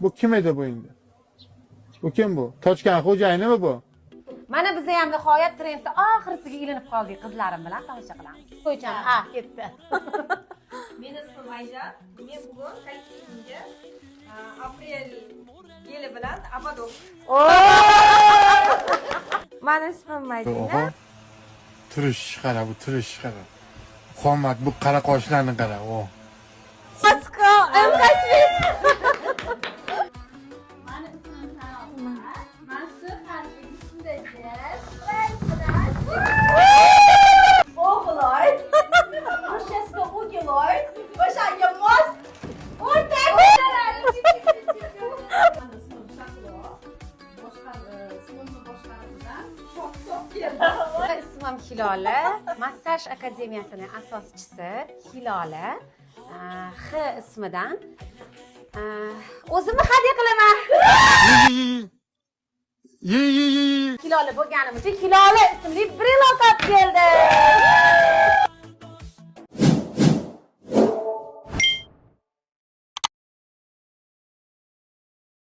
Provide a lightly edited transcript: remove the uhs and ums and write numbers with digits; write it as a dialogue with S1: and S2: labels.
S1: Bu kim edi bu endi? Bu kim bu? Tochkan xo'jayinimi bu?
S2: Mana biz ham nihoyat trendda oxirisiga ilinib qoldik qizlarim bilan tomosha qilamiz. Qo'ycham, ha, ketdi.
S3: Meni ismim Ayja. Men bugun kollektivimga aprel yili bilan abadov.
S4: Mani ismim Madina.
S1: Oha. Turish qara bu, turish qara. Qomat bu qara qoshlarni qara, o.
S4: Pasko, emqaysiz.
S5: Mani ismim Sanoat. Mansur Parvizindagi o'g'loy. O'shasiga o'g'loy. O'shanga mos. O'rtak. Mani ismim Shahlo. Boshqa sinfni boshqaruvchidan shok keldi.
S2: Ismim Hilola, massaj akademiyasining asoschisi Hilola. X ismidan o'zimni hadya qilaman. Hilola bo'lganim uchun Hilola ismli brelok olib keldim.